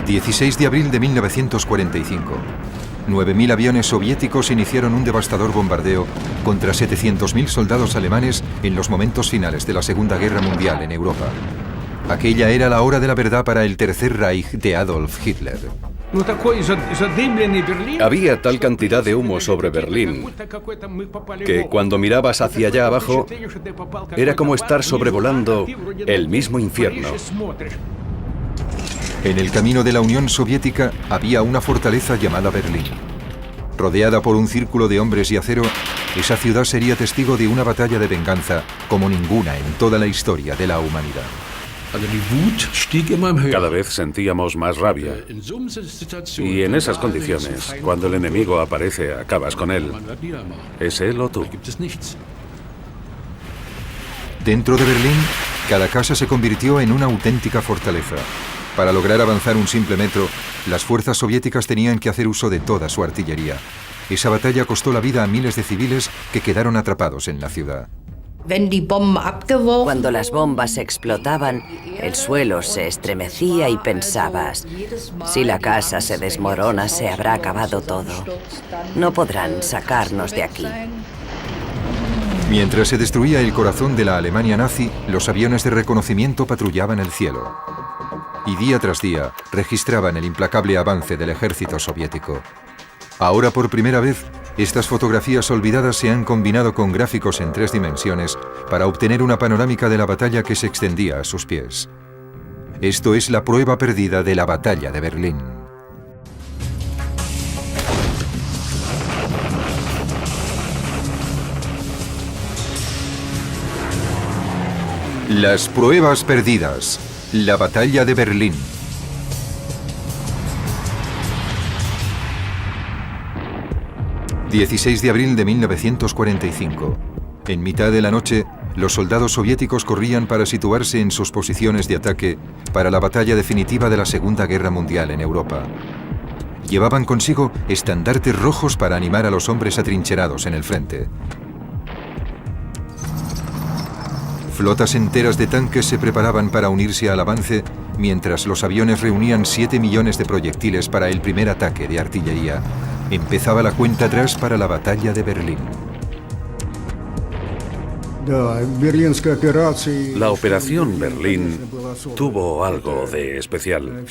16 de abril de 1945. 9.000 aviones soviéticos iniciaron un devastador bombardeo contra 700.000 soldados alemanes en los momentos finales de la Segunda Guerra Mundial en Europa. Aquella era la hora de la verdad para el Tercer Reich de Adolf Hitler. Había tal cantidad de humo sobre Berlín que cuando mirabas hacia allá abajo era como estar sobrevolando el mismo infierno. En el camino de la Unión Soviética había una fortaleza llamada Berlín. Rodeada por un círculo de hombres y acero, esa ciudad sería testigo de una batalla de venganza como ninguna en toda la historia de la humanidad. Cada vez sentíamos más rabia. Y en esas condiciones, cuando el enemigo aparece, acabas con él. ¿Es él o tú? Dentro de Berlín, cada casa se convirtió en una auténtica fortaleza. Para lograr avanzar un simple metro, las fuerzas soviéticas tenían que hacer uso de toda su artillería. Esa batalla costó la vida a miles de civiles que quedaron atrapados en la ciudad. Cuando las bombas explotaban, el suelo se estremecía y pensabas, si la casa se desmorona, se habrá acabado todo. No podrán sacarnos de aquí. Mientras se destruía el corazón de la Alemania nazi, los aviones de reconocimiento patrullaban el cielo. Y día tras día registraban el implacable avance del ejército soviético. Ahora por primera vez, estas fotografías olvidadas se han combinado con gráficos en 3 dimensiones para obtener una panorámica de la batalla que se extendía a sus pies. Esto es la prueba perdida de la batalla de Berlín. Las pruebas perdidas. La batalla de Berlín. ...16 de abril de 1945... En mitad de la noche, los soldados soviéticos corrían para situarse en sus posiciones de ataque... ...para la batalla definitiva de la Segunda Guerra Mundial en Europa. Llevaban consigo estandartes rojos para animar a los hombres atrincherados en el frente. Flotas enteras de tanques se preparaban para unirse al avance, mientras los aviones reunían 7 millones de proyectiles para el primer ataque de artillería. Empezaba la cuenta atrás para la batalla de Berlín. La operación Berlín tuvo algo de especial.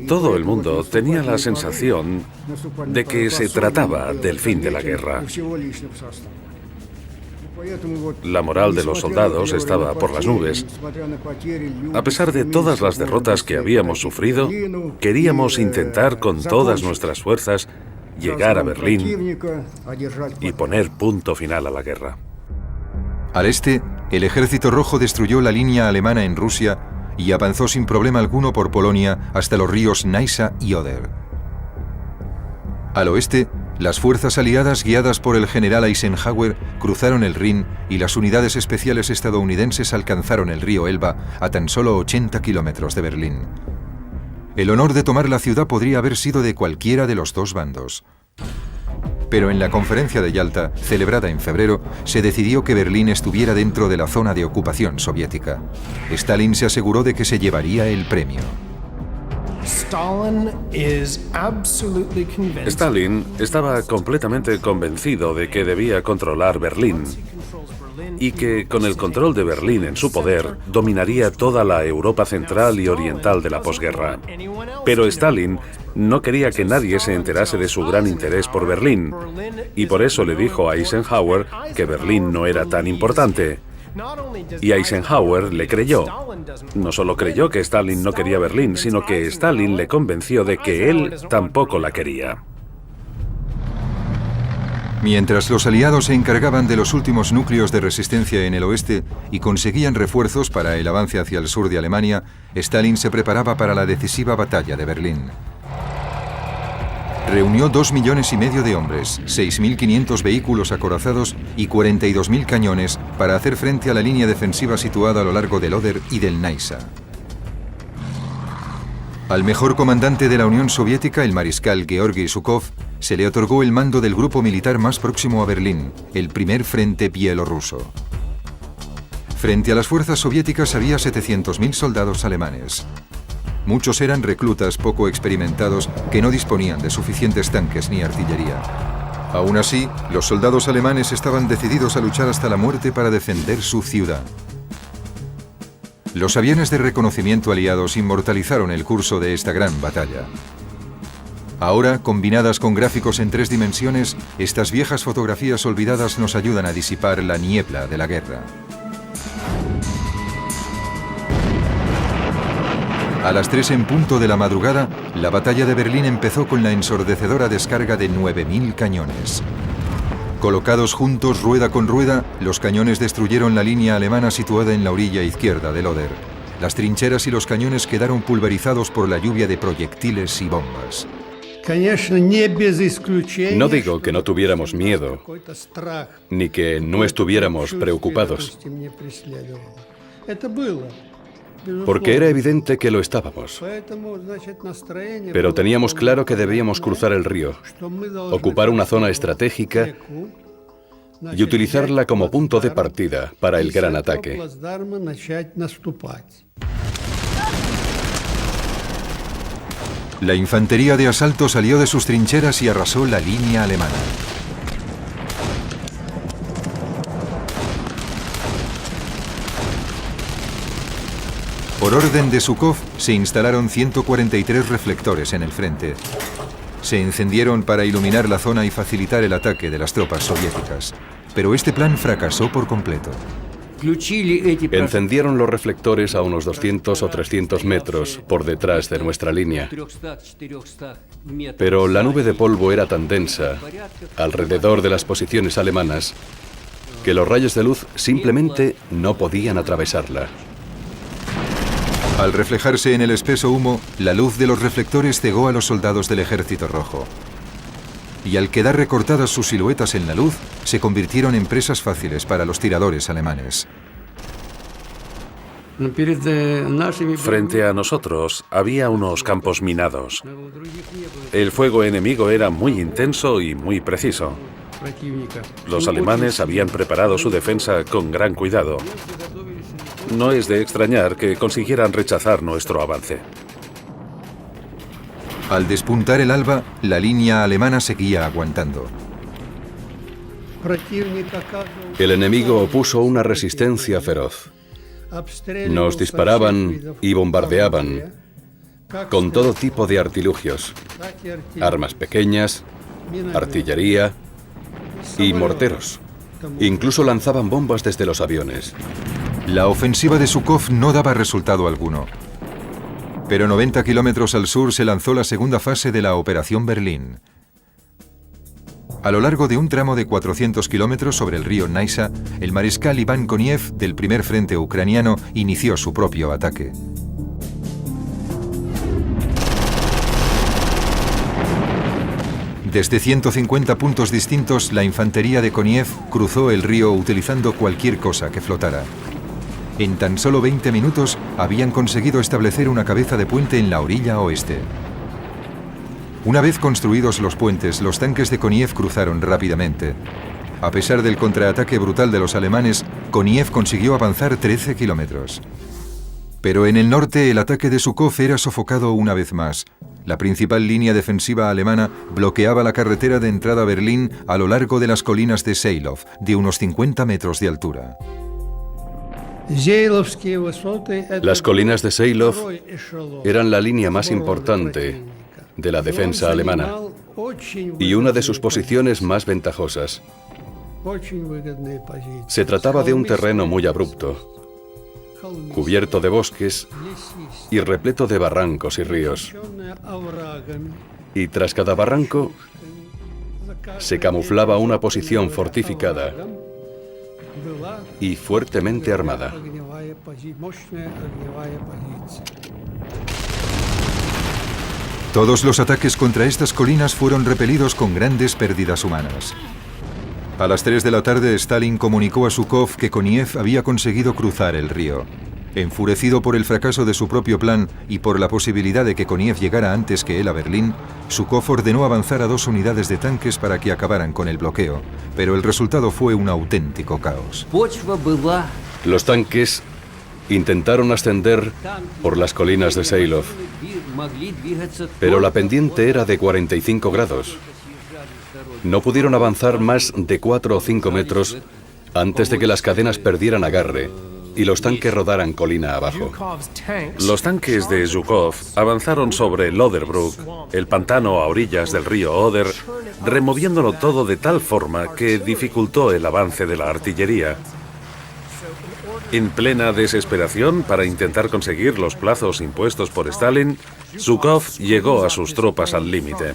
Todo el mundo tenía la sensación de que se trataba del fin de la guerra. La moral de los soldados estaba por las nubes. A pesar de todas las derrotas que habíamos sufrido, queríamos intentar con todas nuestras fuerzas llegar a Berlín y poner punto final a la guerra. Al este, el Ejército Rojo destruyó la línea alemana en Rusia y avanzó sin problema alguno por Polonia hasta los ríos Neisa y Oder. Al oeste, las fuerzas aliadas guiadas por el general Eisenhower cruzaron el Rin y las unidades especiales estadounidenses alcanzaron el río Elba a tan solo 80 kilómetros de Berlín. El honor de tomar la ciudad podría haber sido de cualquiera de los dos bandos. Pero en la conferencia de Yalta, celebrada en febrero, se decidió que Berlín estuviera dentro de la zona de ocupación soviética. Stalin se aseguró de que se llevaría el premio. Stalin estaba completamente convencido de que debía controlar Berlín y que con el control de Berlín en su poder dominaría toda la Europa central y oriental de la posguerra. Pero Stalin no quería que nadie se enterase de su gran interés por Berlín y por eso le dijo a Eisenhower que Berlín no era tan importante. Y Eisenhower le creyó. No solo creyó que Stalin no quería Berlín, sino que Stalin le convenció de que él tampoco la quería. Mientras los aliados se encargaban de los últimos núcleos de resistencia en el oeste y conseguían refuerzos para el avance hacia el sur de Alemania, Stalin se preparaba para la decisiva batalla de Berlín. Reunió 2,5 millones de hombres, 6.500 vehículos acorazados y 42.000 cañones para hacer frente a la línea defensiva situada a lo largo del Oder y del Neisa. Al mejor comandante de la Unión Soviética, el mariscal Georgi Zhukov, se le otorgó el mando del grupo militar más próximo a Berlín, el primer frente bielorruso. Frente a las fuerzas soviéticas había 700.000 soldados alemanes. Muchos eran reclutas poco experimentados que no disponían de suficientes tanques ni artillería. Aún así, los soldados alemanes estaban decididos a luchar hasta la muerte para defender su ciudad. Los aviones de reconocimiento aliados inmortalizaron el curso de esta gran batalla. Ahora, combinadas con gráficos en 3 dimensiones, estas viejas fotografías olvidadas nos ayudan a disipar la niebla de la guerra. A las 3 en punto de la madrugada, la batalla de Berlín empezó con la ensordecedora descarga de 9.000 cañones. Colocados juntos rueda con rueda, los cañones destruyeron la línea alemana situada en la orilla izquierda del Oder. Las trincheras y los cañones quedaron pulverizados por la lluvia de proyectiles y bombas. No digo que no tuviéramos miedo, ni que no estuviéramos preocupados, porque era evidente que lo estábamos. Pero teníamos claro que debíamos cruzar el río, ocupar una zona estratégica y utilizarla como punto de partida para el gran ataque. La infantería de asalto salió de sus trincheras y arrasó la línea alemana. Por orden de Zhukov, se instalaron 143 reflectores en el frente. Se encendieron para iluminar la zona y facilitar el ataque de las tropas soviéticas. Pero este plan fracasó por completo. Encendieron los reflectores a unos 200 o 300 metros por detrás de nuestra línea. Pero la nube de polvo era tan densa alrededor de las posiciones alemanas que los rayos de luz simplemente no podían atravesarla. Al reflejarse en el espeso humo, la luz de los reflectores cegó a los soldados del Ejército Rojo. Y al quedar recortadas sus siluetas en la luz, se convirtieron en presas fáciles para los tiradores alemanes. Frente a nosotros había unos campos minados. El fuego enemigo era muy intenso y muy preciso. Los alemanes habían preparado su defensa con gran cuidado. No es de extrañar que consiguieran rechazar nuestro avance. Al despuntar el alba, la línea alemana seguía aguantando. El enemigo opuso una resistencia feroz. Nos disparaban y bombardeaban con todo tipo de artilugios, armas pequeñas, artillería y morteros. Incluso lanzaban bombas desde los aviones. La ofensiva de Zhukov no daba resultado alguno. Pero 90 kilómetros al sur se lanzó la segunda fase de la Operación Berlín. A lo largo de un tramo de 400 kilómetros sobre el río Naisa, el mariscal Iván Koniev del primer frente ucraniano inició su propio ataque. Desde 150 puntos distintos, la infantería de Koniev cruzó el río utilizando cualquier cosa que flotara. En tan solo 20 minutos habían conseguido establecer una cabeza de puente en la orilla oeste. Una vez construidos los puentes, los tanques de Koniev cruzaron rápidamente. A pesar del contraataque brutal de los alemanes, Koniev consiguió avanzar 13 kilómetros. Pero en el norte el ataque de Zhukov era sofocado una vez más. La principal línea defensiva alemana bloqueaba la carretera de entrada a Berlín a lo largo de las colinas de Seilov, de unos 50 metros de altura. Las colinas de Seilov eran la línea más importante de la defensa alemana y una de sus posiciones más ventajosas. Se trataba de un terreno muy abrupto, cubierto de bosques y repleto de barrancos y ríos. Y tras cada barranco se camuflaba una posición fortificada y fuertemente armada. Todos los ataques contra estas colinas fueron repelidos con grandes pérdidas humanas. A las 3 de la tarde, Stalin comunicó a Zhukov que Koniev había conseguido cruzar el río. Enfurecido por el fracaso de su propio plan y por la posibilidad de que Koniev llegara antes que él a Berlín, Zhukov ordenó avanzar a 2 unidades de tanques para que acabaran con el bloqueo, pero el resultado fue un auténtico caos. Los tanques intentaron ascender por las colinas de Seilov, pero la pendiente era de 45 grados. No pudieron avanzar más de 4 o 5 metros antes de que las cadenas perdieran agarre y los tanques rodaran colina abajo. Los tanques de Zhukov avanzaron sobre Loderbrook, el pantano a orillas del río Oder, removiéndolo todo de tal forma que dificultó el avance de la artillería. En plena desesperación para intentar conseguir los plazos impuestos por Stalin, Zhukov llegó a sus tropas al límite.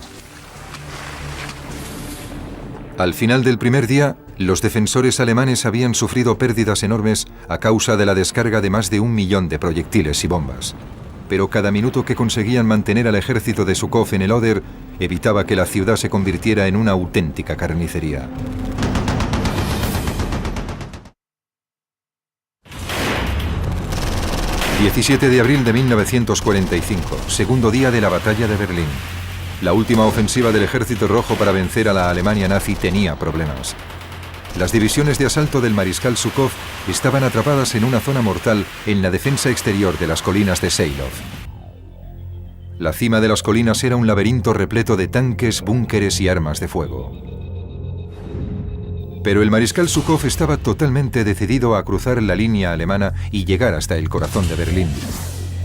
Al final del primer día, los defensores alemanes habían sufrido pérdidas enormes a causa de la descarga de más de 1 millón de proyectiles y bombas. Pero cada minuto que conseguían mantener al ejército de Zhukov en el Oder evitaba que la ciudad se convirtiera en una auténtica carnicería. ...17 de abril de 1945, segundo día de la batalla de Berlín. La última ofensiva del Ejército Rojo para vencer a la Alemania nazi tenía problemas. Las divisiones de asalto del mariscal Zhukov estaban atrapadas en una zona mortal en la defensa exterior de las colinas de Seilov. La cima de las colinas era un laberinto repleto de tanques, búnkeres y armas de fuego. Pero el mariscal Zhukov estaba totalmente decidido a cruzar la línea alemana y llegar hasta el corazón de Berlín.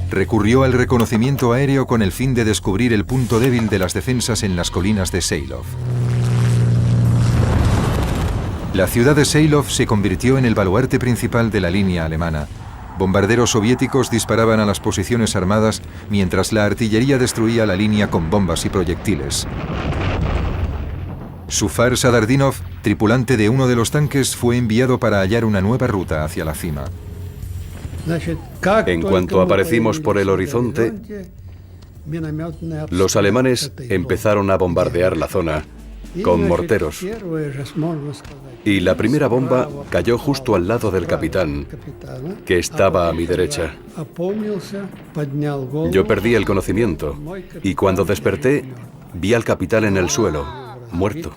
Recurrió al reconocimiento aéreo con el fin de descubrir el punto débil de las defensas en las colinas de Seilov. La ciudad de Seilov se convirtió en el baluarte principal de la línea alemana. Bombarderos soviéticos disparaban a las posiciones armadas mientras la artillería destruía la línea con bombas y proyectiles. Zufar Sadardinov, tripulante de uno de los tanques, fue enviado para hallar una nueva ruta hacia la cima. En cuanto aparecimos por el horizonte, los alemanes empezaron a bombardear la zona con morteros. Y la primera bomba cayó justo al lado del capitán, que estaba a mi derecha. Yo perdí el conocimiento y cuando desperté vi al capitán en el suelo, muerto.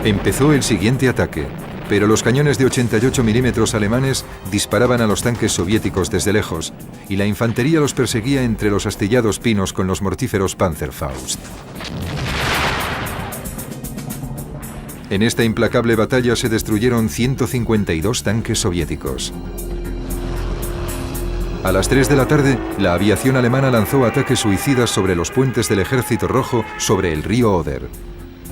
Empezó el siguiente ataque, pero los cañones de 88 milímetros alemanes disparaban a los tanques soviéticos desde lejos y la infantería los perseguía entre los astillados pinos con los mortíferos Panzerfaust. En esta implacable batalla se destruyeron 152 tanques soviéticos. A las 3 de la tarde, la aviación alemana lanzó ataques suicidas sobre los puentes del Ejército Rojo sobre el río Oder.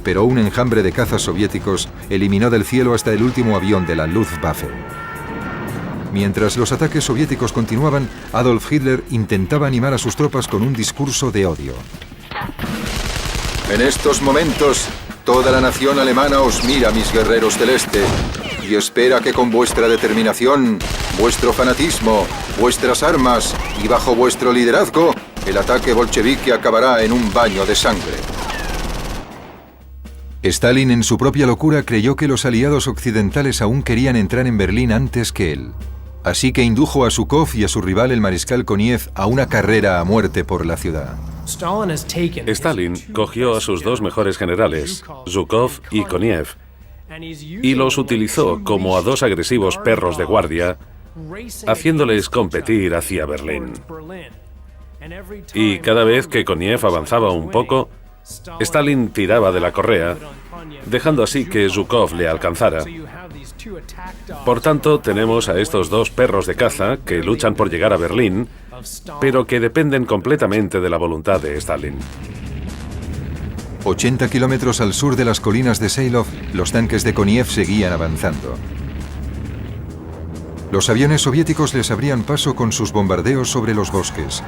Pero un enjambre de cazas soviéticos eliminó del cielo hasta el último avión de la Luftwaffe. Mientras los ataques soviéticos continuaban, Adolf Hitler intentaba animar a sus tropas con un discurso de odio. En estos momentos, toda la nación alemana os mira, mis guerreros del Este, y espera que con vuestra determinación, vuestro fanatismo, vuestras armas y bajo vuestro liderazgo, el ataque bolchevique acabará en un baño de sangre. Stalin, en su propia locura, creyó que los aliados occidentales aún querían entrar en Berlín antes que él. Así que indujo a Zhukov y a su rival, el mariscal Koniev, a una carrera a muerte por la ciudad. Stalin cogió a sus dos mejores generales, Zhukov y Koniev, y los utilizó como a dos agresivos perros de guardia, haciéndoles competir hacia Berlín. Y cada vez que Koniev avanzaba un poco, Stalin tiraba de la correa, dejando así que Zhukov le alcanzara. Por tanto, tenemos a estos dos perros de caza que luchan por llegar a Berlín, pero que dependen completamente de la voluntad de Stalin. 80 kilómetros al sur de las colinas de Seilov, los tanques de Koniev seguían avanzando. Los aviones soviéticos les abrían paso con sus bombardeos sobre los bosques.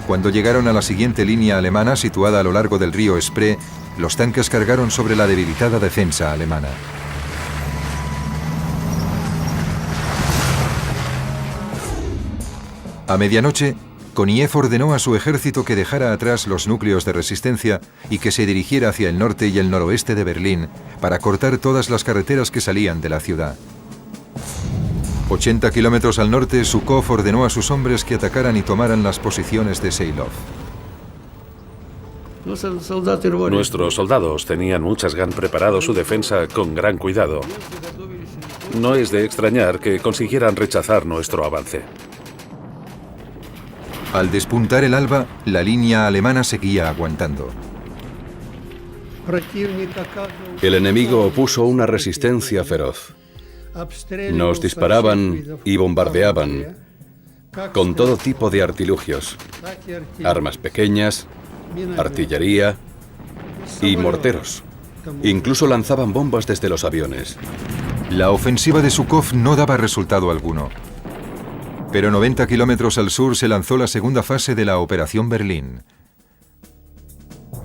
Cuando llegaron a la siguiente línea alemana, situada a lo largo del río Spree, los tanques cargaron sobre la debilitada defensa alemana. A medianoche, Koniev ordenó a su ejército que dejara atrás los núcleos de resistencia y que se dirigiera hacia el norte y el noroeste de Berlín para cortar todas las carreteras que salían de la ciudad. 80 kilómetros al norte, Zhukov ordenó a sus hombres que atacaran y tomaran las posiciones de Seilov. Nuestros soldados tenían Muchasgan preparado su defensa con gran cuidado. No es de extrañar que consiguieran rechazar nuestro avance. Al despuntar el alba, la línea alemana seguía aguantando. El enemigo opuso una resistencia feroz. Nos disparaban y bombardeaban con todo tipo de artilugios, armas pequeñas, artillería y morteros. Incluso lanzaban bombas desde los aviones. La ofensiva de Zhukov no daba resultado alguno. Pero 90 kilómetros al sur se lanzó la segunda fase de la Operación Berlín.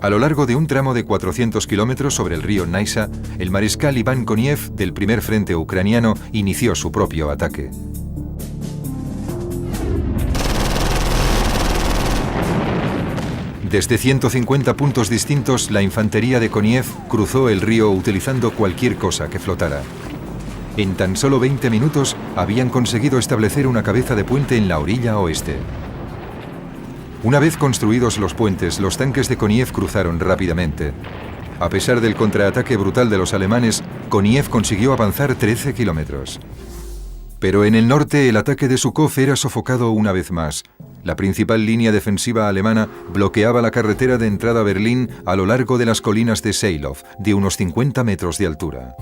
A lo largo de un tramo de 400 kilómetros sobre el río Naisa, el mariscal Iván Koniev del primer frente ucraniano inició su propio ataque. Desde 150 puntos distintos, la infantería de Koniev cruzó el río utilizando cualquier cosa que flotara. En tan solo 20 minutos habían conseguido establecer una cabeza de puente en la orilla oeste. Una vez construidos los puentes, los tanques de Koniev cruzaron rápidamente. A pesar del contraataque brutal de los alemanes, Koniev consiguió avanzar 13 kilómetros. Pero en el norte el ataque de Zhukov era sofocado una vez más. La principal línea defensiva alemana bloqueaba la carretera de entrada a Berlín a lo largo de las colinas de Seilov, de unos 50 metros de altura.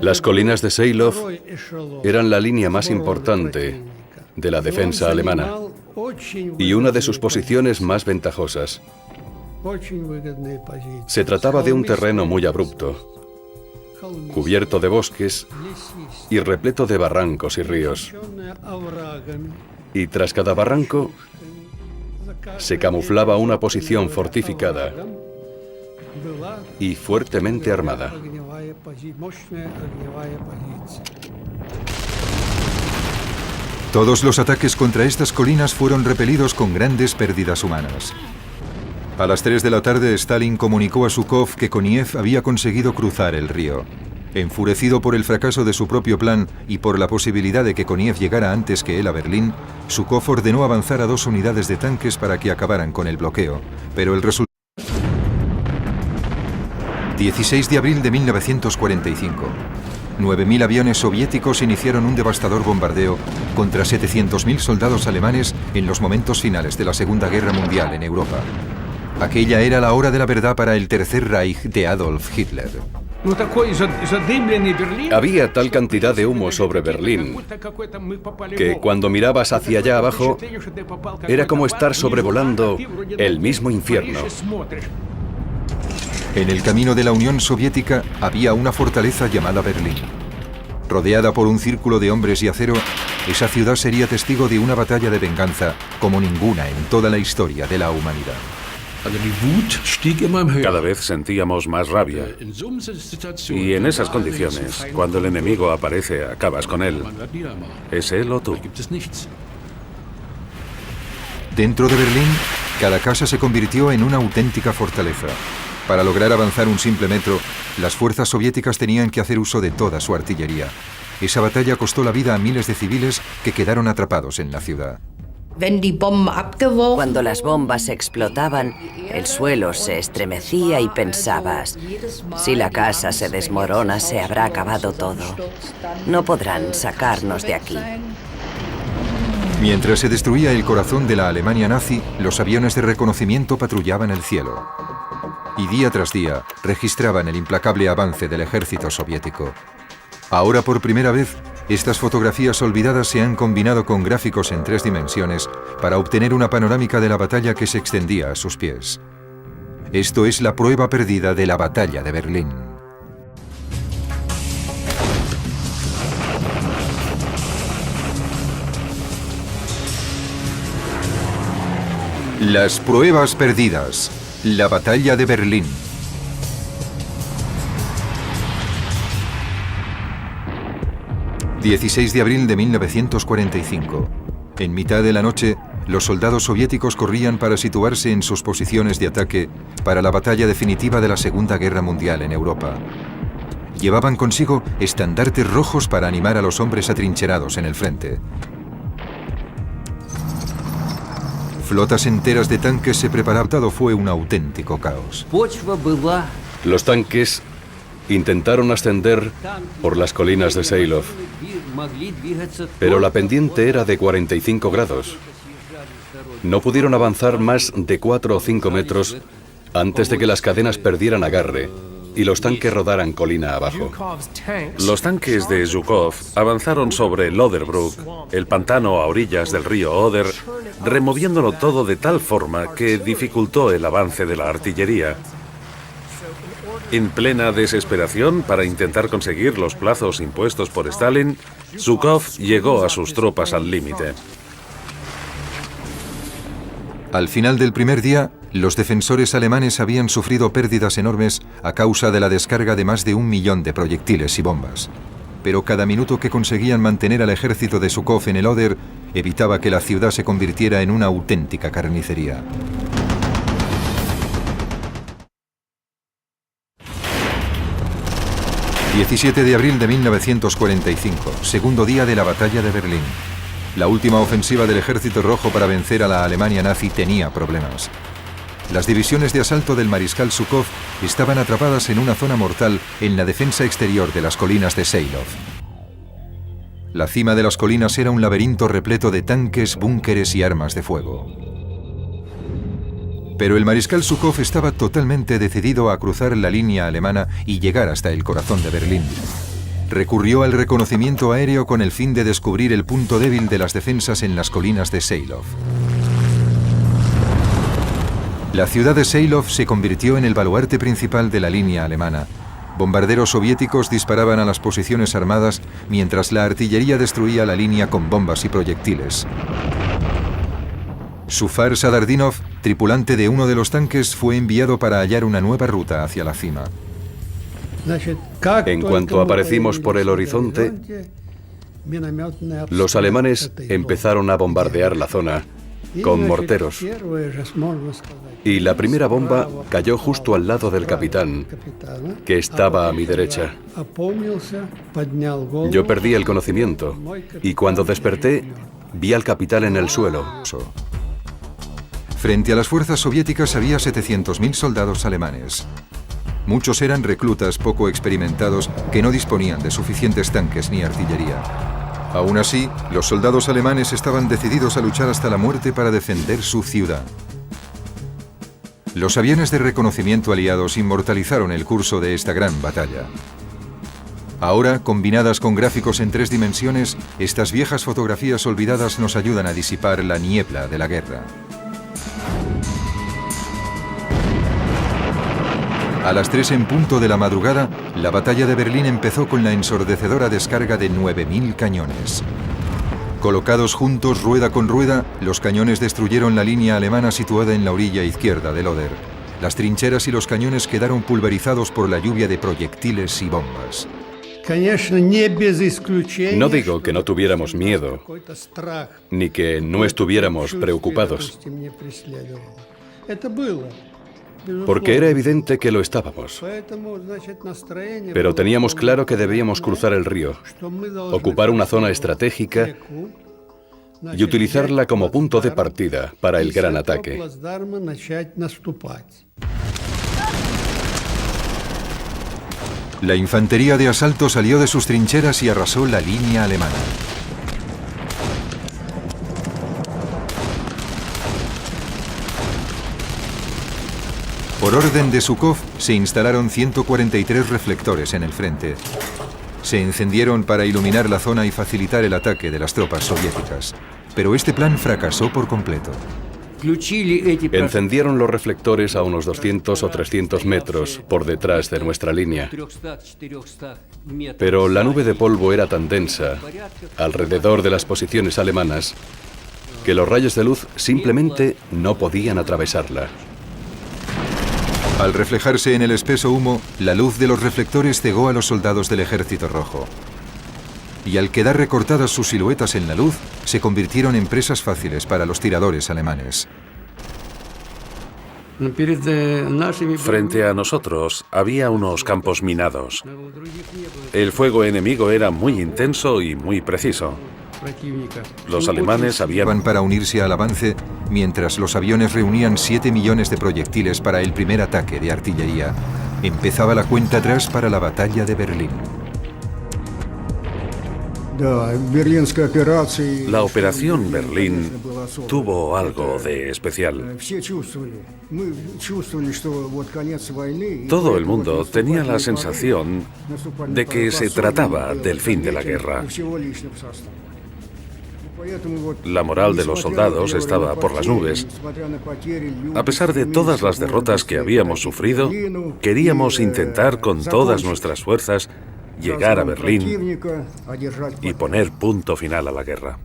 Las colinas de Seilov eran la línea más importante de la defensa alemana y una de sus posiciones más ventajosas. Se trataba de un terreno muy abrupto, cubierto de bosques y repleto de barrancos y ríos. Y tras cada barranco se camuflaba una posición fortificada y fuertemente armada. Todos los ataques contra estas colinas fueron repelidos con grandes pérdidas humanas. A las 3 de la tarde, Stalin comunicó a Zhukov que Koniev había conseguido cruzar el río. Enfurecido por el fracaso de su propio plan y por la posibilidad de que Koniev llegara antes que él a Berlín, Zhukov ordenó avanzar a 2 unidades de tanques para que acabaran con el bloqueo. Pero el resultado... 16 de abril de 1945. 9.000 aviones soviéticos iniciaron un devastador bombardeo contra 700.000 soldados alemanes en los momentos finales de la Segunda Guerra Mundial en Europa. Aquella era la hora de la verdad para el Tercer Reich de Adolf Hitler. Había tal cantidad de humo sobre Berlín que cuando mirabas hacia allá abajo era como estar sobrevolando el mismo infierno. En el camino de la Unión Soviética había una fortaleza llamada Berlín. Rodeada por un círculo de hombres y acero, esa ciudad sería testigo de una batalla de venganza como ninguna en toda la historia de la humanidad. Cada vez sentíamos más rabia. Y en esas condiciones, cuando el enemigo aparece, acabas con él. ¿Es él o tú? Dentro de Berlín, cada casa se convirtió en una auténtica fortaleza. Para lograr avanzar un simple metro, las fuerzas soviéticas tenían que hacer uso de toda su artillería. Esa batalla costó la vida a miles de civiles que quedaron atrapados en la ciudad. Cuando las bombas explotaban, el suelo se estremecía y pensabas, si la casa se desmorona, se habrá acabado todo. No podrán sacarnos de aquí. Mientras se destruía el corazón de la Alemania nazi, los aviones de reconocimiento patrullaban el cielo. Y día tras día registraban el implacable avance del ejército soviético. Ahora, por primera vez, estas fotografías olvidadas se han combinado con gráficos en 3 dimensiones para obtener una panorámica de la batalla que se extendía a sus pies. Esto es la prueba perdida de la batalla de Berlín. Las pruebas perdidas. La batalla de Berlín. ...16 de abril de 1945... En mitad de la noche, los soldados soviéticos corrían para situarse en sus posiciones de ataque... ...para la batalla definitiva de la Segunda Guerra Mundial en Europa. Llevaban consigo estandartes rojos para animar a los hombres atrincherados en el frente. Flotas enteras de tanques se preparaban. Fue un auténtico caos. Los tanques Intentaron ascender por las colinas de Seilov, pero la pendiente era de 45 grados. No pudieron avanzar más de 4 o 5 metros antes de que las cadenas perdieran agarre y los tanques rodaran colina abajo. Los tanques de Zhukov avanzaron sobre Loderbrook, el pantano a orillas del río Oder, removiéndolo todo de tal forma que dificultó el avance de la artillería. En plena desesperación para intentar conseguir los plazos impuestos por Stalin, Zhukov llegó a sus tropas al límite. Al final del primer día, los defensores alemanes habían sufrido pérdidas enormes a causa de la descarga de más de 1 millón de proyectiles y bombas. Pero cada minuto que conseguían mantener al ejército de Zhukov en el Oder evitaba que la ciudad se convirtiera en una auténtica carnicería. ...17 de abril de 1945, segundo día de la batalla de Berlín. La última ofensiva del Ejército Rojo para vencer a la Alemania nazi tenía problemas. Las divisiones de asalto del mariscal Zhukov estaban atrapadas en una zona mortal en la defensa exterior de las colinas de Seilov. La cima de las colinas era un laberinto repleto de tanques, búnkeres y armas de fuego. Pero el mariscal Zhukov estaba totalmente decidido a cruzar la línea alemana y llegar hasta el corazón de Berlín. Recurrió al reconocimiento aéreo con el fin de descubrir el punto débil de las defensas en las colinas de Seilov. La ciudad de Seilov se convirtió en el baluarte principal de la línea alemana. Bombarderos soviéticos disparaban a las posiciones armadas mientras la artillería destruía la línea con bombas y proyectiles. Zufar Sadardinov, tripulante de uno de los tanques, fue enviado para hallar una nueva ruta hacia la cima. En cuanto aparecimos por el horizonte, los alemanes empezaron a bombardear la zona con morteros. Y la primera bomba cayó justo al lado del capitán, que estaba a mi derecha. Yo perdí el conocimiento y cuando desperté vi al capitán en el suelo. Frente a las fuerzas soviéticas había 700.000 soldados alemanes. Muchos eran reclutas poco experimentados que no disponían de suficientes tanques ni artillería. Aún así, los soldados alemanes estaban decididos a luchar hasta la muerte para defender su ciudad. Los aviones de reconocimiento aliados inmortalizaron el curso de esta gran batalla. Ahora, combinadas con gráficos en 3 dimensiones, estas viejas fotografías olvidadas nos ayudan a disipar la niebla de la guerra. A las 3 en punto de la madrugada, la batalla de Berlín empezó con la ensordecedora descarga de 9.000 cañones. Colocados juntos rueda con rueda, los cañones destruyeron la línea alemana situada en la orilla izquierda del Oder. Las trincheras y los cañones quedaron pulverizados por la lluvia de proyectiles y bombas. No digo que no tuviéramos miedo, ni que no estuviéramos preocupados, porque era evidente que lo estábamos. Pero teníamos claro que debíamos cruzar el río, ocupar una zona estratégica y utilizarla como punto de partida para el gran ataque. La infantería de asalto salió de sus trincheras y arrasó la línea alemana. Por orden de Zhukov, se instalaron 143 reflectores en el frente. Se encendieron para iluminar la zona y facilitar el ataque de las tropas soviéticas. Pero este plan fracasó por completo. Encendieron los reflectores a unos 200 o 300 metros por detrás de nuestra línea. Pero la nube de polvo era tan densa alrededor de las posiciones alemanas que los rayos de luz simplemente no podían atravesarla. Al reflejarse en el espeso humo, la luz de los reflectores cegó a los soldados del Ejército Rojo. Y al quedar recortadas sus siluetas en la luz, se convirtieron en presas fáciles para los tiradores alemanes. Frente a nosotros había unos campos minados. El fuego enemigo era muy intenso y muy preciso. Los alemanes habían para unirse al avance, mientras los aviones reunían 7 millones de proyectiles para el primer ataque de artillería. empezaba la cuenta atrás para la batalla de Berlín. La Operación Berlín tuvo algo de especial. Todo el mundo tenía la sensación de que se trataba del fin de la guerra. La moral de los soldados estaba por las nubes. A pesar de todas las derrotas que habíamos sufrido, queríamos intentar con todas nuestras fuerzas llegar a Berlín y poner punto final a la guerra.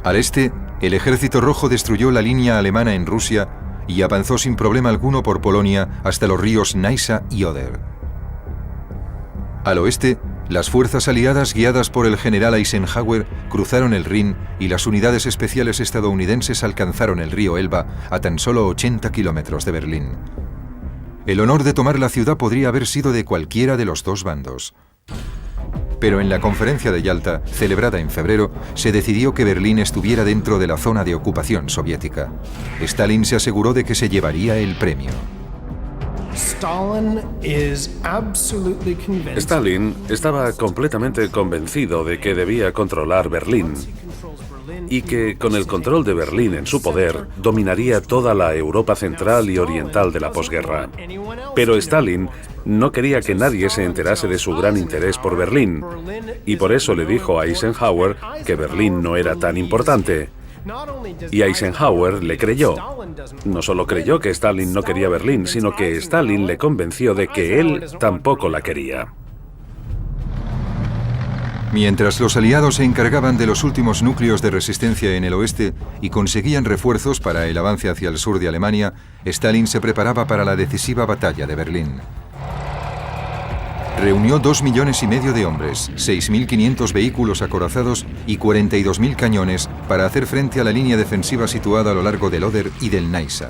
Al este, el Ejército Rojo destruyó la línea alemana en Rusia y avanzó sin problema alguno por Polonia hasta los ríos Neisa y Oder. Al oeste, las fuerzas aliadas guiadas por el general Eisenhower cruzaron el Rin y las unidades especiales estadounidenses alcanzaron el río Elba a tan solo 80 kilómetros de Berlín. El honor de tomar la ciudad podría haber sido de cualquiera de los dos bandos. Pero en la conferencia de Yalta, celebrada en febrero, se decidió que Berlín estuviera dentro de la zona de ocupación soviética. Stalin se aseguró de que se llevaría el premio. Stalin estaba completamente convencido de que debía controlar Berlín y que con el control de Berlín en su poder dominaría toda la Europa central y oriental de la posguerra. Pero Stalin no quería que nadie se enterase de su gran interés por Berlín y por eso le dijo a Eisenhower que Berlín no era tan importante. Y Eisenhower le creyó. No solo creyó que Stalin no quería Berlín, sino que Stalin le convenció de que él tampoco la quería. Mientras los aliados se encargaban de los últimos núcleos de resistencia en el oeste y conseguían refuerzos para el avance hacia el sur de Alemania, Stalin se preparaba para la decisiva batalla de Berlín. Reunió 2,5 millones de hombres, 6.500 vehículos acorazados y 42.000 cañones para hacer frente a la línea defensiva situada a lo largo del Oder y del Neisa.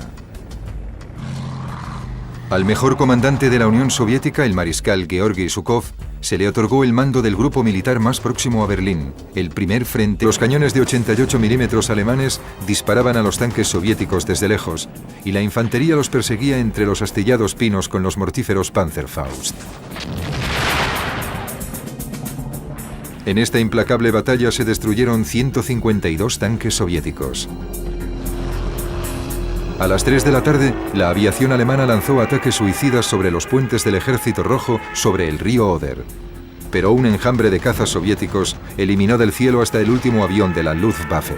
Al mejor comandante de la Unión Soviética, el mariscal Georgi Zhukov, se le otorgó el mando del grupo militar más próximo a Berlín, el primer frente. Los cañones de 88 milímetros alemanes disparaban a los tanques soviéticos desde lejos, y la infantería los perseguía entre los astillados pinos con los mortíferos Panzerfaust. En esta implacable batalla se destruyeron 152 tanques soviéticos. A las 3 de la tarde, la aviación alemana lanzó ataques suicidas sobre los puentes del Ejército Rojo sobre el río Oder. Pero un enjambre de cazas soviéticos eliminó del cielo hasta el último avión de la Luftwaffe.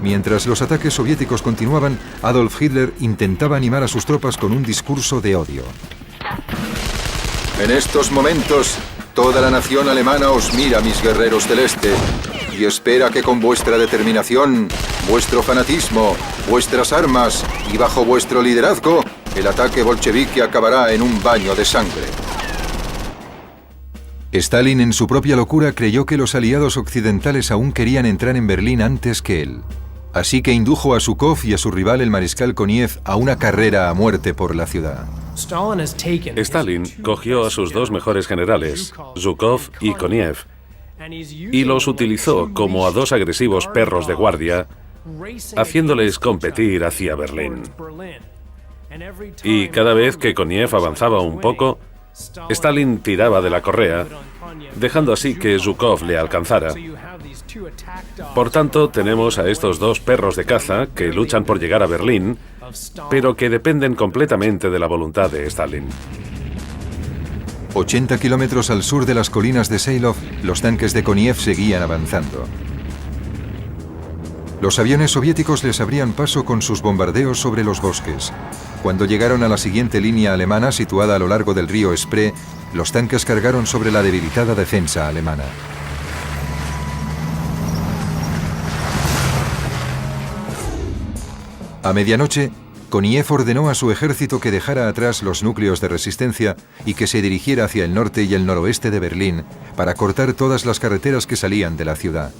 Mientras los ataques soviéticos continuaban, Adolf Hitler intentaba animar a sus tropas con un discurso de odio. En estos momentos, toda la nación alemana os mira, mis guerreros del Este, y espera que con vuestra determinación, vuestro fanatismo, vuestras armas y bajo vuestro liderazgo, el ataque bolchevique acabará en un baño de sangre. Stalin, en su propia locura, creyó que los aliados occidentales aún querían entrar en Berlín antes que él. Así que indujo a Zhukov y a su rival, el mariscal Koniev, a una carrera a muerte por la ciudad. Stalin cogió a sus dos mejores generales, Zhukov y Koniev, y los utilizó como a dos agresivos perros de guardia, haciéndoles competir hacia Berlín. Y cada vez que Koniev avanzaba un poco, Stalin tiraba de la correa, dejando así que Zhukov le alcanzara. Por tanto, tenemos a estos dos perros de caza que luchan por llegar a Berlín, pero que dependen completamente de la voluntad de Stalin. 80 kilómetros al sur de las colinas de Seilov, los tanques de Koniev seguían avanzando. Los aviones soviéticos les abrían paso con sus bombardeos sobre los bosques. Cuando llegaron a la siguiente línea alemana situada a lo largo del río Spree, los tanques cargaron sobre la debilitada defensa alemana. A medianoche, Koniev ordenó a su ejército que dejara atrás los núcleos de resistencia y que se dirigiera hacia el norte y el noroeste de Berlín para cortar todas las carreteras que salían de la ciudad.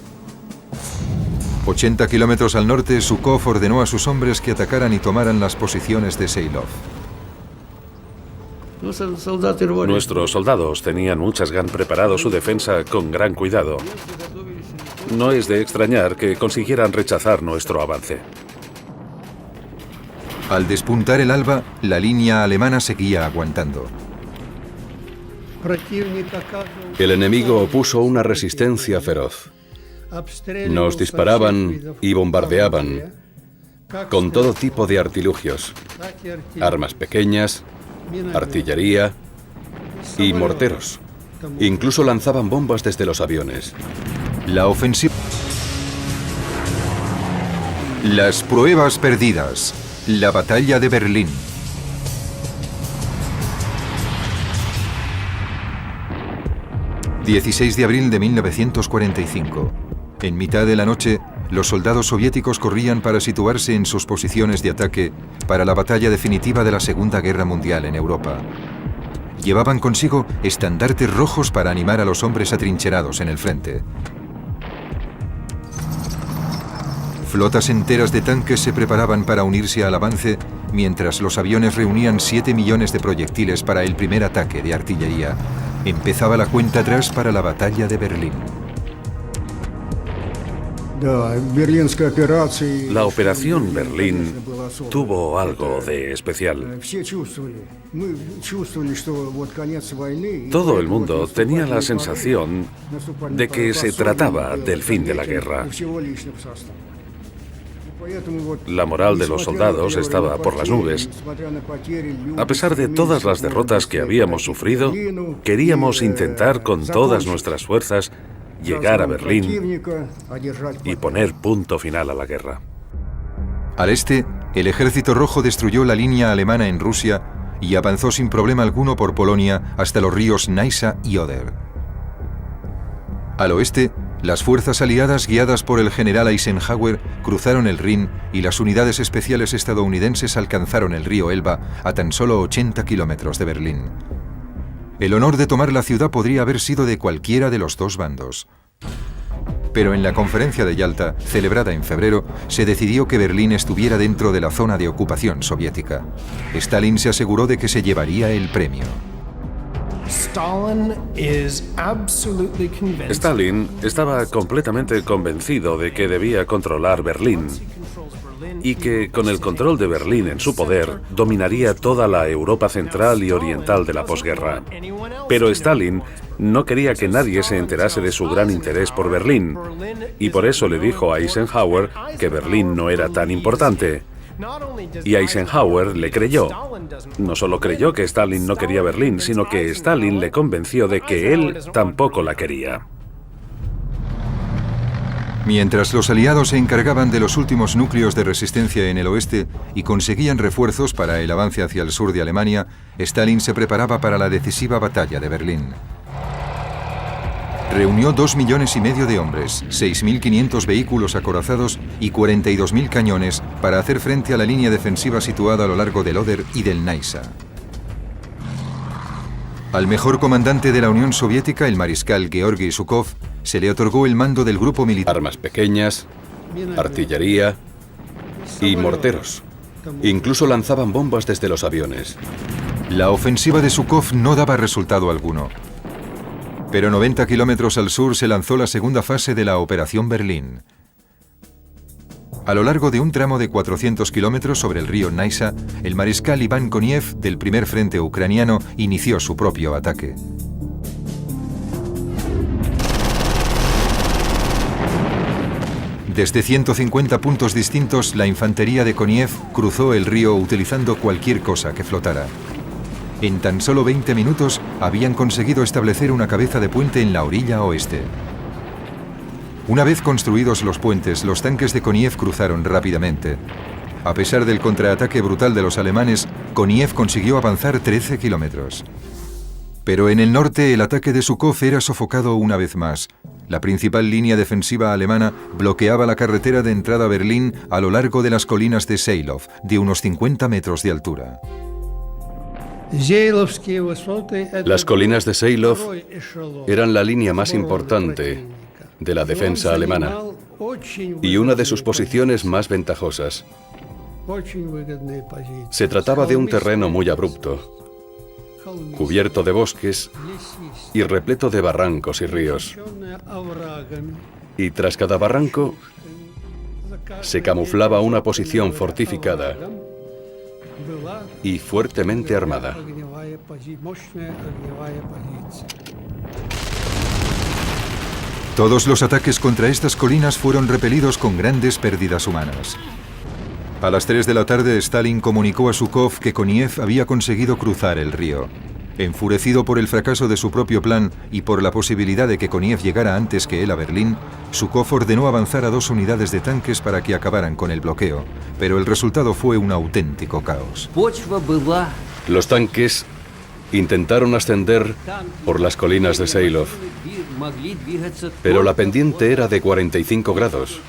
80 kilómetros al norte, Zhukov ordenó a sus hombres que atacaran y tomaran las posiciones de Seilov. Nuestros soldados tenían preparado su defensa con gran cuidado. No es de extrañar que consiguieran rechazar nuestro avance. Al despuntar el alba, la línea alemana seguía aguantando. El enemigo opuso una resistencia feroz. Nos disparaban y bombardeaban con todo tipo de artilugios, armas pequeñas, artillería y morteros. Incluso lanzaban bombas desde los aviones. La ofensiva... Las pruebas perdidas. La batalla de Berlín. ...16 de abril de 1945... En mitad de la noche, los soldados soviéticos corrían para situarse en sus posiciones de ataque para la batalla definitiva de la Segunda Guerra Mundial en Europa. Llevaban consigo estandartes rojos para animar a los hombres atrincherados en el frente. Flotas enteras de tanques se preparaban para unirse al avance, mientras los aviones reunían 7 millones de proyectiles para el primer ataque de artillería. Empezaba la cuenta atrás para la batalla de Berlín. La operación Berlín tuvo algo de especial. Todo el mundo tenía la sensación de que se trataba del fin de la guerra. La moral de los soldados estaba por las nubes. A pesar de todas las derrotas que habíamos sufrido, queríamos intentar con todas nuestras fuerzas llegar a Berlín y poner punto final a la guerra. Al este, el Ejército Rojo destruyó la línea alemana en Rusia y avanzó sin problema alguno por Polonia hasta los ríos Naisa y Oder. Al oeste, las fuerzas aliadas guiadas por el general Eisenhower cruzaron el Rin y las unidades especiales estadounidenses alcanzaron el río Elba a tan solo 80 kilómetros de Berlín. El honor de tomar la ciudad podría haber sido de cualquiera de los dos bandos. Pero en la conferencia de Yalta, celebrada en febrero, se decidió que Berlín estuviera dentro de la zona de ocupación soviética. Stalin se aseguró de que se llevaría el premio. Stalin estaba completamente convencido de que debía controlar Berlín y que con el control de Berlín en su poder dominaría toda la Europa central y oriental de la posguerra. Pero Stalin no quería que nadie se enterase de su gran interés por Berlín y por eso le dijo a Eisenhower que Berlín no era tan importante. Y Eisenhower le creyó. No solo creyó que Stalin no quería Berlín, sino que Stalin le convenció de que él tampoco la quería. Mientras los aliados se encargaban de los últimos núcleos de resistencia en el oeste y conseguían refuerzos para el avance hacia el sur de Alemania, Stalin se preparaba para la decisiva batalla de Berlín. Reunió 2,5 millones de hombres, 6.500 vehículos acorazados y 42.000 cañones para hacer frente a la línea defensiva situada a lo largo del Oder y del Naisa. Al mejor comandante de la Unión Soviética, el mariscal Georgi Zhukov, se le otorgó el mando del grupo militar. Armas pequeñas, artillería y morteros. Incluso lanzaban bombas desde los aviones. La ofensiva de Zhukov no daba resultado alguno. Pero 90 kilómetros al sur se lanzó la segunda fase de la Operación Berlín. A lo largo de un tramo de 400 kilómetros sobre el río Naisa, el mariscal Iván Koniev del primer frente ucraniano inició su propio ataque. Desde 150 puntos distintos, la infantería de Koniev cruzó el río utilizando cualquier cosa que flotara. En tan solo 20 minutos habían conseguido establecer una cabeza de puente en la orilla oeste. Una vez construidos los puentes, los tanques de Koniev cruzaron rápidamente. A pesar del contraataque brutal de los alemanes, Koniev consiguió avanzar 13 kilómetros. Pero en el norte el ataque de Zhukov era sofocado una vez más. La principal línea defensiva alemana bloqueaba la carretera de entrada a Berlín a lo largo de las colinas de Seilov, de unos 50 metros de altura. Las colinas de Seilov eran la línea más importante de la defensa alemana y una de sus posiciones más ventajosas. Se trataba de un terreno muy abrupto, cubierto de bosques y repleto de barrancos y ríos. Y tras cada barranco se camuflaba una posición fortificada y fuertemente armada. Todos los ataques contra estas colinas fueron repelidos con grandes pérdidas humanas. A las 3 de la tarde, Stalin comunicó a Zhukov que Koniev había conseguido cruzar el río. Enfurecido por el fracaso de su propio plan y por la posibilidad de que Koniev llegara antes que él a Berlín, Zhukov ordenó avanzar a 2 unidades de tanques para que acabaran con el bloqueo, pero el resultado fue un auténtico caos. Los tanques intentaron ascender por las colinas de Seilov, pero la pendiente era de 45 grados.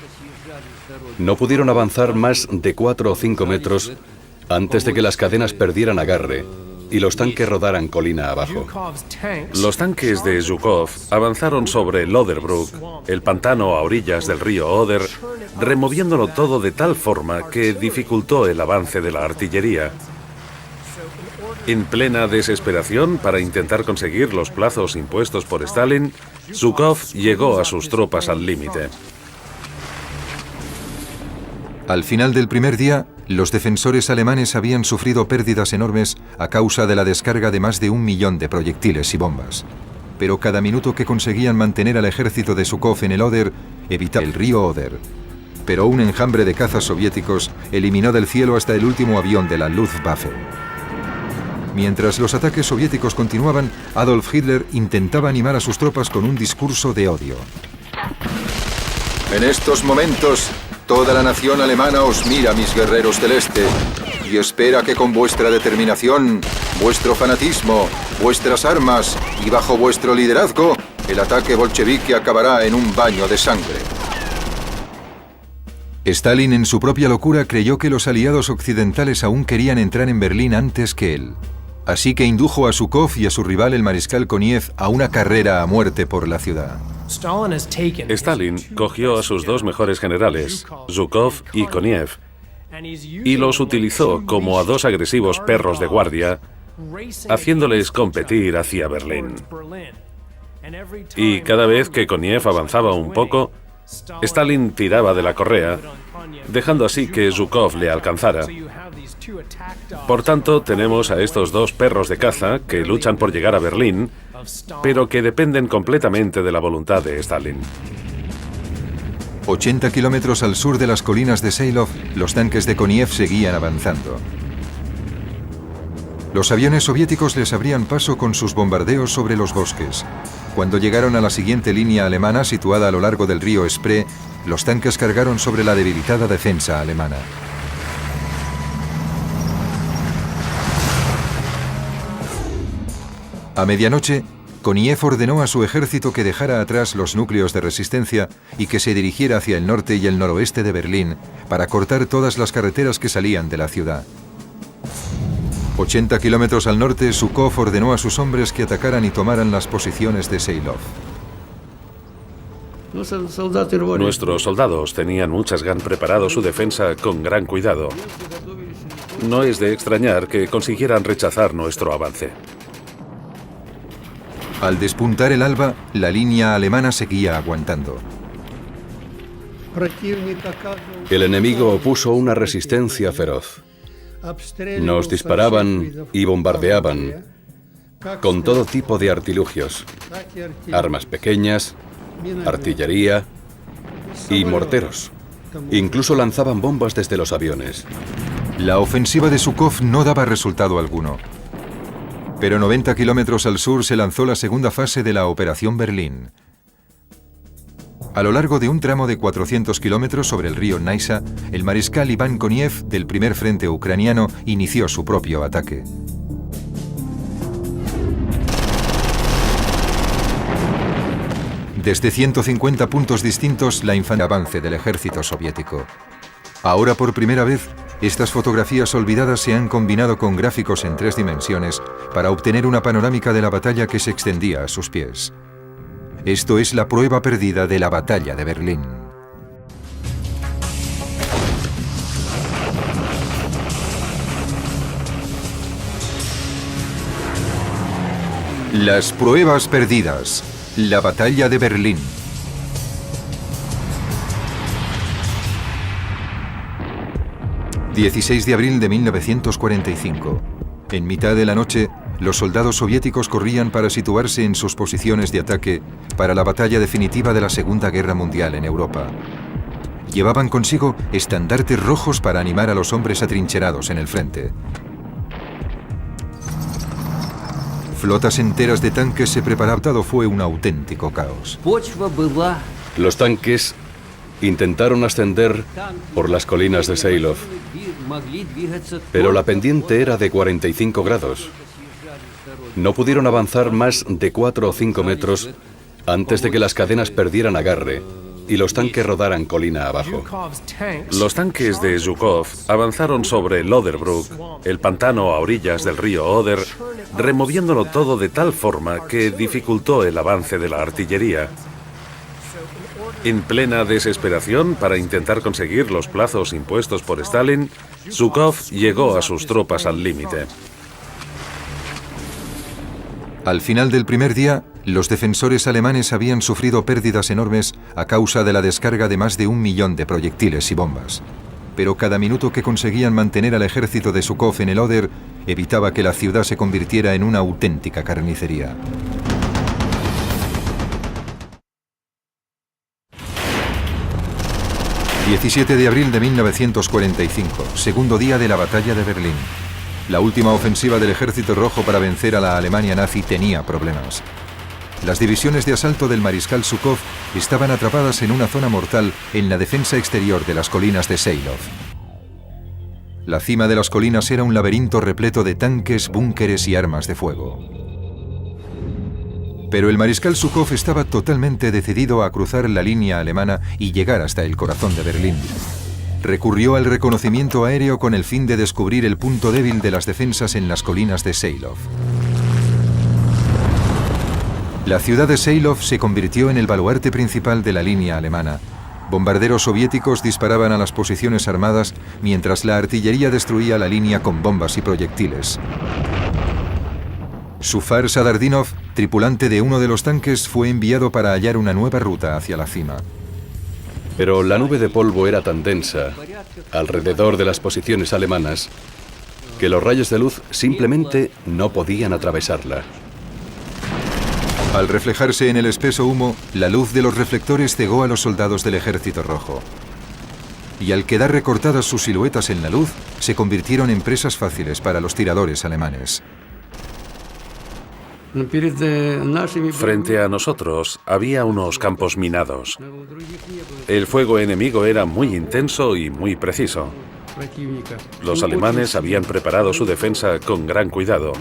No pudieron avanzar más de 4 o 5 metros antes de que las cadenas perdieran agarre y los tanques rodaran colina abajo. Los tanques de Zhukov avanzaron sobre Loderbruck, el pantano a orillas del río Oder, removiéndolo todo de tal forma que dificultó el avance de la artillería. En plena desesperación para intentar conseguir los plazos impuestos por Stalin, Zhukov llegó a sus tropas al límite. Al final del primer día, los defensores alemanes habían sufrido pérdidas enormes a causa de la descarga de más de 1 millón de proyectiles y bombas. Pero cada minuto que conseguían mantener al ejército de Zhukov en el Oder, evitaba el río Oder. Pero un enjambre de cazas soviéticos eliminó del cielo hasta el último avión de la Luftwaffe. Mientras los ataques soviéticos continuaban, Adolf Hitler intentaba animar a sus tropas con un discurso de odio. En estos momentos, toda la nación alemana os mira, mis guerreros del Este, y espera que con vuestra determinación, vuestro fanatismo, vuestras armas y bajo vuestro liderazgo, el ataque bolchevique acabará en un baño de sangre. Stalin, en su propia locura, creyó que los aliados occidentales aún querían entrar en Berlín antes que él. Así que indujo a Zhukov y a su rival, el mariscal Koniev, a una carrera a muerte por la ciudad. Stalin cogió a sus 2 mejores generales, Zhukov y Koniev, y los utilizó como a 2 agresivos perros de guardia, haciéndoles competir hacia Berlín. Y cada vez que Koniev avanzaba un poco, Stalin tiraba de la correa, dejando así que Zhukov le alcanzara. Por tanto, tenemos a estos 2 perros de caza que luchan por llegar a Berlín, pero que dependen completamente de la voluntad de Stalin. 80 kilómetros al sur de las colinas de Seilov, los tanques de Koniev seguían avanzando. Los aviones soviéticos les abrían paso con sus bombardeos sobre los bosques. Cuando llegaron a la siguiente línea alemana, situada a lo largo del río Spree, los tanques cargaron sobre la debilitada defensa alemana. A medianoche, Koniev ordenó a su ejército que dejara atrás los núcleos de resistencia y que se dirigiera hacia el norte y el noroeste de Berlín para cortar todas las carreteras que salían de la ciudad. 80 kilómetros al norte, Zhukov ordenó a sus hombres que atacaran y tomaran las posiciones de Seilov. Nuestros soldados tenían preparado su defensa con gran cuidado. No es de extrañar que consiguieran rechazar nuestro avance. Al despuntar el alba, la línea alemana seguía aguantando. El enemigo opuso una resistencia feroz. Nos disparaban y bombardeaban con todo tipo de artilugios, armas pequeñas, artillería y morteros. Incluso lanzaban bombas desde los aviones. La ofensiva de Zhukov no daba resultado alguno. Pero 90 kilómetros al sur se lanzó la segunda fase de la Operación Berlín. A lo largo de un tramo de 400 kilómetros sobre el río Naisa, el mariscal Iván Koniev, del primer frente ucraniano, inició su propio ataque. Desde 150 puntos distintos, la infantería avance del ejército soviético. Ahora, por primera vez, estas fotografías olvidadas se han combinado con gráficos en 3 dimensiones para obtener una panorámica de la batalla que se extendía a sus pies. Esto es la prueba perdida de la batalla de Berlín. Las pruebas perdidas. La batalla de Berlín. 16 de abril de 1945. En mitad de la noche, los soldados soviéticos corrían para situarse en sus posiciones de ataque para la batalla definitiva de la Segunda Guerra Mundial en Europa. Llevaban consigo estandartes rojos para animar a los hombres atrincherados en el frente. Flotas enteras de tanques se preparaban. Todo fue un auténtico caos. Los tanques intentaron ascender por las colinas de Seilov, pero la pendiente era de 45 grados. No pudieron avanzar más de 4 o 5 metros antes de que las cadenas perdieran agarre y los tanques rodaran colina abajo. Los tanques de Zhukov avanzaron sobre el Oderbruch, el pantano a orillas del río Oder, removiéndolo todo de tal forma que dificultó el avance de la artillería. En plena desesperación para intentar conseguir los plazos impuestos por Stalin, Zhukov llegó a sus tropas al límite. Al final del primer día, los defensores alemanes habían sufrido pérdidas enormes a causa de la descarga de más de 1 millón de proyectiles y bombas. Pero cada minuto que conseguían mantener al ejército de Zhukov en el Oder evitaba que la ciudad se convirtiera en una auténtica carnicería. ...17 de abril de 1945, segundo día de la batalla de Berlín. La última ofensiva del Ejército Rojo para vencer a la Alemania nazi tenía problemas. Las divisiones de asalto del mariscal Zhukov estaban atrapadas en una zona mortal en la defensa exterior de las colinas de Seilov. La cima de las colinas era un laberinto repleto de tanques, búnkeres y armas de fuego. Pero el mariscal Zhukov estaba totalmente decidido a cruzar la línea alemana y llegar hasta el corazón de Berlín. Recurrió al reconocimiento aéreo con el fin de descubrir el punto débil de las defensas en las colinas de Seilov. La ciudad de Seilov se convirtió en el baluarte principal de la línea alemana. Bombarderos soviéticos disparaban a las posiciones armadas mientras la artillería destruía la línea con bombas y proyectiles. Zufar Sadardinov, tripulante de uno de los tanques, fue enviado para hallar una nueva ruta hacia la cima. Pero la nube de polvo era tan densa alrededor de las posiciones alemanas que los rayos de luz simplemente no podían atravesarla. Al reflejarse en el espeso humo, la luz de los reflectores cegó a los soldados del Ejército Rojo. Y al quedar recortadas sus siluetas en la luz, se convirtieron en presas fáciles para los tiradores alemanes. Frente a nosotros había unos campos minados. El fuego enemigo era muy intenso y muy preciso. Los alemanes habían preparado su defensa con gran cuidado.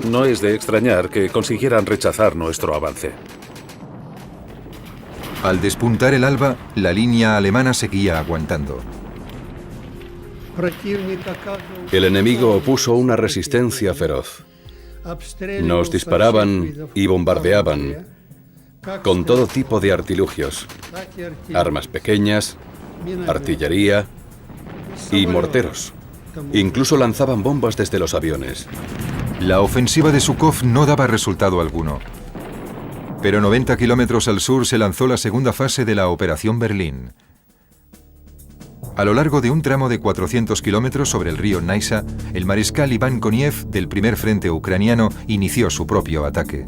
No es de extrañar que consiguieran rechazar nuestro avance. Al despuntar el alba, la línea alemana seguía aguantando. El enemigo opuso una resistencia feroz. Nos disparaban y bombardeaban con todo tipo de artilugios, armas pequeñas, artillería y morteros. Incluso lanzaban bombas desde los aviones. La ofensiva de Zhukov no daba resultado alguno. Pero 90 kilómetros al sur se lanzó la segunda fase de la Operación Berlín. A lo largo de un tramo de 400 kilómetros sobre el río Naisa, el mariscal Iván Koniev, del primer frente ucraniano, inició su propio ataque.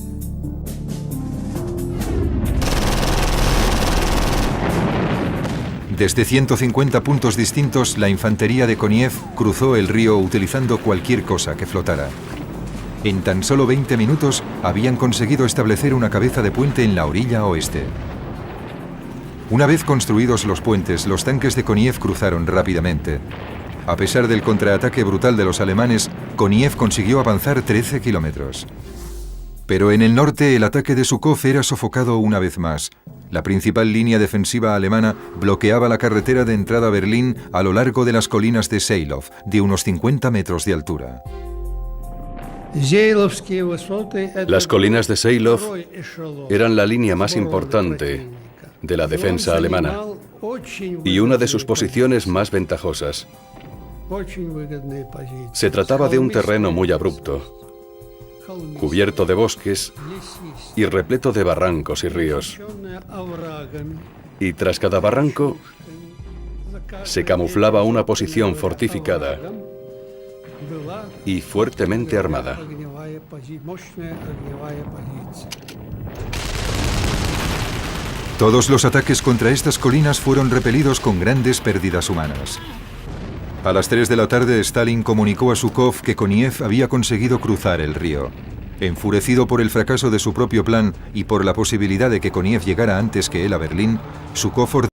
Desde 150 puntos distintos, la infantería de Koniev cruzó el río utilizando cualquier cosa que flotara. En tan solo 20 minutos habían conseguido establecer una cabeza de puente en la orilla oeste. Una vez construidos los puentes, los tanques de Koniev cruzaron rápidamente. A pesar del contraataque brutal de los alemanes, Koniev consiguió avanzar 13 kilómetros. Pero en el norte el ataque de Zhukov era sofocado una vez más. La principal línea defensiva alemana bloqueaba la carretera de entrada a Berlín a lo largo de las colinas de Seilov, de unos 50 metros de altura. Las colinas de Seilov eran la línea más importante de la defensa alemana y una de sus posiciones más ventajosas. Se trataba de un terreno muy abrupto, cubierto de bosques y repleto de barrancos y ríos. Y tras cada barranco se camuflaba una posición fortificada y fuertemente armada. Todos los ataques contra estas colinas fueron repelidos con grandes pérdidas humanas. A las 3 de la tarde, Stalin comunicó a Zhukov que Koniev había conseguido cruzar el río. Enfurecido por el fracaso de su propio plan y por la posibilidad de que Koniev llegara antes que él a Berlín, Zhukov ordenó